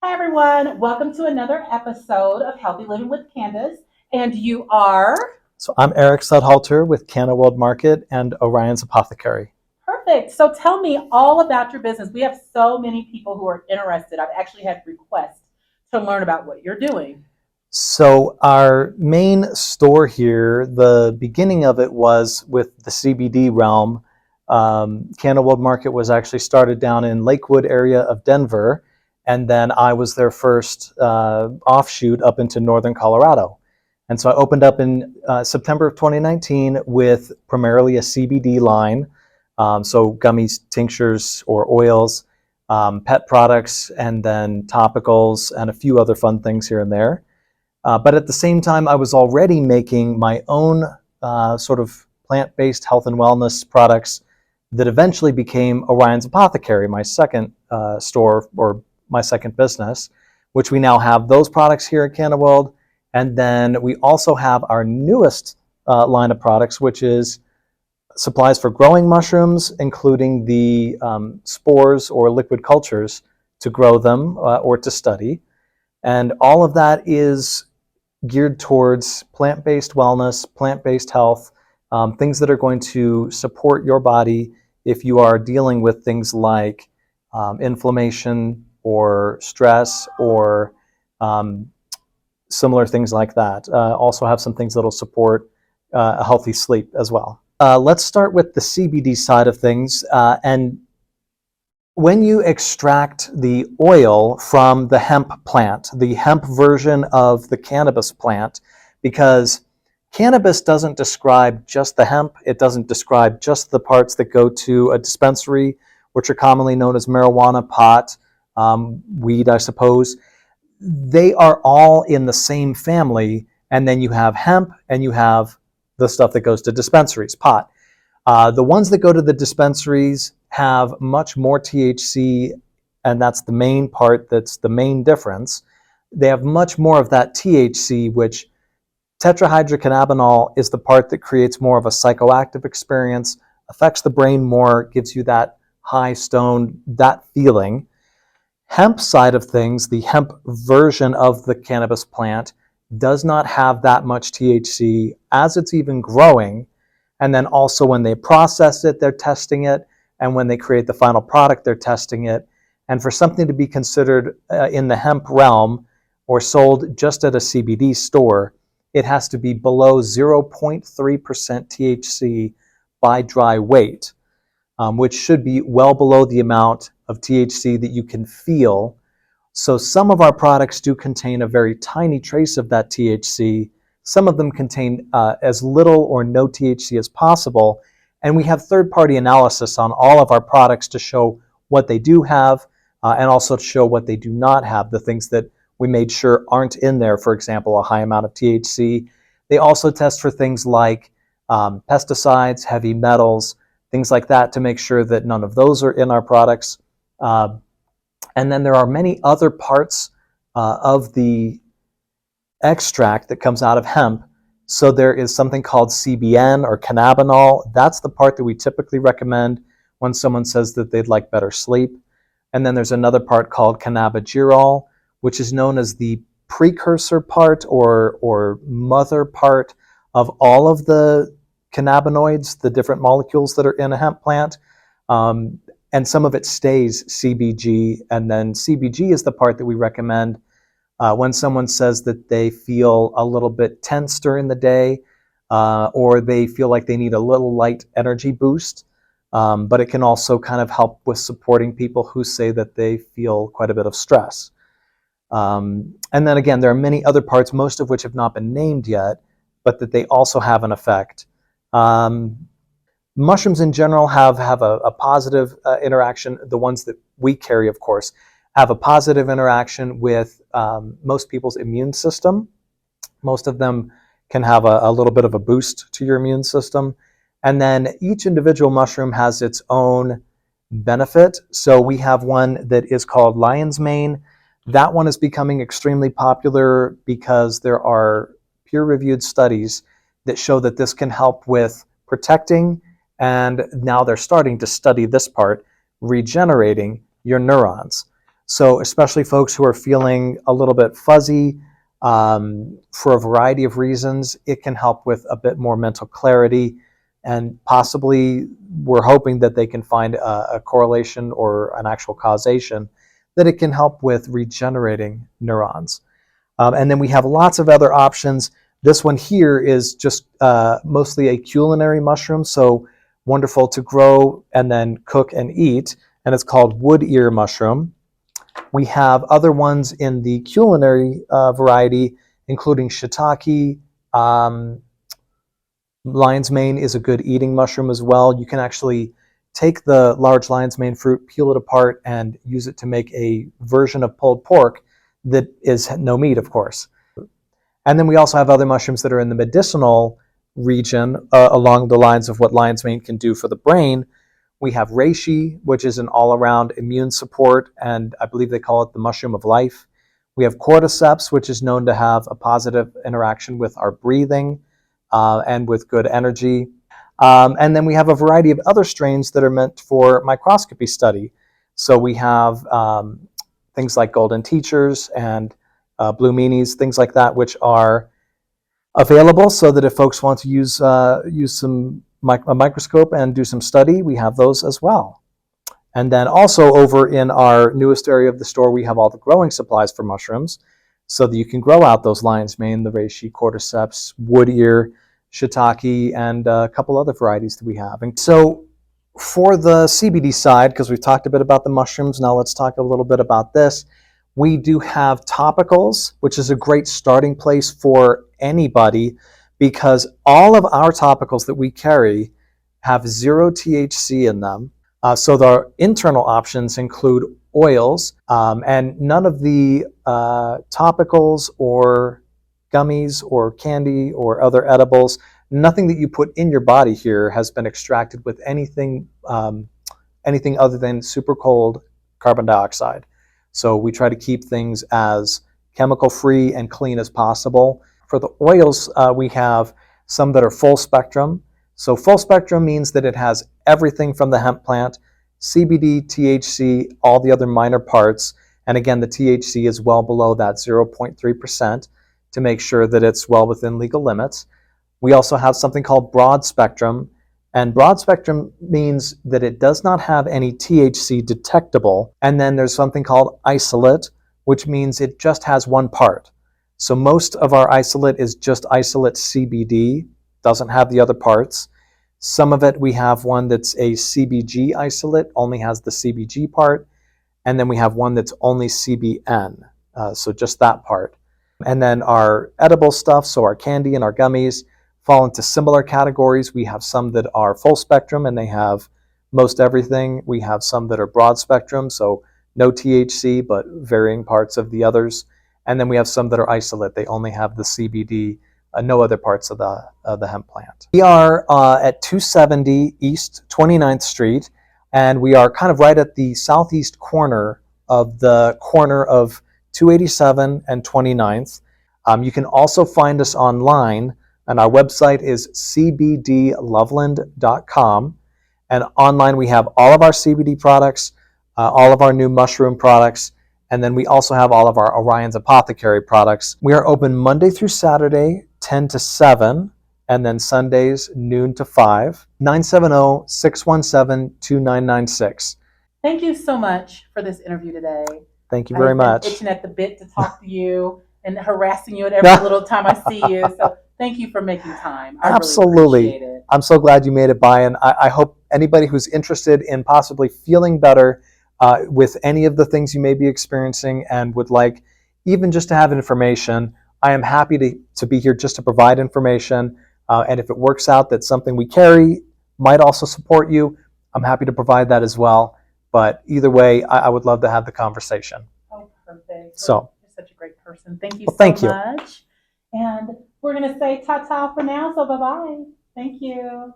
Hi, everyone. Welcome to another episode of Healthy Living with Candace. And you are So I'm Eric Sudhalter with Canna World Market and Orion's Apothecary. perfect. So tell me all about your business. We have so many people who are interested. I've actually had requests to learn about what you're doing. So our main store here, the beginning of it was with the CBD realm. Canna World Market was actually started down in Lakewood area of Denver, and then I was their first offshoot up into northern Colorado. And so I opened up in September of 2019 with primarily a CBD line, so gummies, tinctures, or oils, pet products, and then topicals, and a few other fun things here and there. But at the same time, I was already making my own sort of plant-based health and wellness products that eventually became Orion's Apothecary, my second store or my second business, which we now have those products here at Canna World. And then we also have our newest line of products, which is supplies for growing mushrooms, including the spores or liquid cultures to grow them or to study. And all of that is geared towards plant-based wellness, plant-based health, things that are going to support your body if you are dealing with things like inflammation or stress or similar things like that. Also have some things that will support a healthy sleep as well. Let's start with the CBD side of things. And when you extract the oil from the hemp plant, the hemp version of the cannabis plant, because cannabis doesn't describe just the hemp, it doesn't describe just the parts that go to a dispensary, which are commonly known as marijuana, pot, weed, I suppose. They are all in the same family, and then you have hemp and you have the stuff that goes to dispensaries, pot. The ones that go to the dispensaries have much more THC, and that's the main part, that's the main difference. They have much more of that THC, which tetrahydrocannabinol is the part that creates more of a psychoactive experience, affects the brain more, gives you that high stone, that feeling. Hemp side of things, the hemp version of the cannabis plant, does not have that much THC as it's even growing. And then also when they process it, they're testing it. And when they create the final product, they're testing it. And for something to be considered in the hemp realm or sold just at a CBD store, it has to be below 0.3% THC by dry weight, which should be well below the amount of THC that you can feel. So some of our products do contain a very tiny trace of that THC. Some of them contain as little or no THC as possible. And we have third-party analysis on all of our products to show what they do have and also to show what they do not have, the things that we made sure aren't in there, for example, a high amount of THC. They also test for things like pesticides, heavy metals, things like that to make sure that none of those are in our products. And then there are many other parts of the extract that comes out of hemp. So there is something called CBN or cannabinol. That's the part that we typically recommend when someone says that they'd like better sleep. And then there's another part called cannabigerol, which is known as the precursor part or mother part of all of the cannabinoids, the different molecules that are in a hemp plant. And some of it stays CBG, and then CBG is the part that we recommend when someone says that they feel a little bit tense during the day or they feel like they need a little light energy boost. But it can also kind of help with supporting people who say that they feel quite a bit of stress. And then again, there are many other parts, most of which have not been named yet, but that they also have an effect. Mushrooms in general have a positive interaction. The ones that we carry, of course, have a positive interaction with most people's immune system. Most of them can have a little bit of a boost to your immune system. And then each individual mushroom has its own benefit. So we have one that is called lion's mane. That one is becoming extremely popular because there are peer-reviewed studies that show that this can help with protecting, and now they're starting to study this part, regenerating your neurons. So especially folks who are feeling a little bit fuzzy for a variety of reasons, it can help with a bit more mental clarity, and possibly we're hoping that they can find a correlation or an actual causation that it can help with regenerating neurons. And then we have lots of other options. This one here is just mostly a culinary mushroom, so wonderful to grow and then cook and eat, and it's called wood ear mushroom. We have other ones in the culinary variety, including shiitake. Lion's mane is a good eating mushroom as well. You can actually take the large lion's mane fruit, peel it apart, and use it to make a version of pulled pork that is no meat, of course. And then we also have other mushrooms that are in the medicinal region along the lines of what lion's mane can do for the brain. We have reishi, which is an all-around immune support, and I believe they call it the mushroom of life. We have cordyceps, which is known to have a positive interaction with our breathing and with good energy. And then we have a variety of other strains that are meant for microscopy study. So we have things like golden teachers and blue meanies, things like that, which are available so that if folks want to use a microscope and do some study, we have those as well. And then also over in our newest area of the store, we have all the growing supplies for mushrooms so that you can grow out those lion's mane, the reishi, cordyceps, wood ear, shiitake, and a couple other varieties that we have. And so for the CBD side, because we've talked a bit about the mushrooms, now let's talk a little bit about this. We do have topicals, which is a great starting place for anybody because all of our topicals that we carry have 0 THC in them. So the internal options include oils, and none of the topicals or gummies or candy or other edibles, nothing that you put in your body here has been extracted with anything other than super cold carbon dioxide. So we try to keep things as chemical free and clean as possible. For the oils, we have some that are full spectrum. So full spectrum means that it has everything from the hemp plant, CBD, THC, all the other minor parts. And again, the THC is well below that 0.3% to make sure that it's well within legal limits. We also have something called broad spectrum. And broad spectrum means that it does not have any THC detectable. And then there's something called isolate, which means it just has one part. So most of our isolate is just isolate CBD, doesn't have the other parts. Some of it, we have one that's a CBG isolate, only has the CBG part. And then we have one that's only CBN, so just that part. And then our edible stuff, so our candy and our gummies, fall into similar categories. We have some that are full spectrum and they have most everything. We have some that are broad spectrum, so no THC, but varying parts of the others. And then we have some that are isolate. They only have the CBD, no other parts of the hemp plant. We are at 270 East 29th Street, and we are kind of right at the southeast corner of 287 and 29th. You can also find us online, and our website is cbdloveland.com. And online we have all of our CBD products, all of our new mushroom products, and then we also have all of our Orion's Apothecary products. We are open Monday through Saturday, 10 to 7, and then Sundays, noon to 5. 970-617-2996. Thank you so much for this interview today. Thank you very much. I've been itching at the bit to talk to you and harassing you at every little time I see you. So thank you for making time. I Absolutely. Really appreciate it. I'm so glad you made it by, and I hope anybody who's interested in possibly feeling better with any of the things you may be experiencing and would like even just to have information, I am happy to be here just to provide information. And if it works out that something we carry might also support you, I'm happy to provide that as well. But either way, I would love to have the conversation. Oh, perfect. So, you're such a great person. Thank you thank so you. much. And we're going to say ta-ta for now. So bye-bye. Thank you.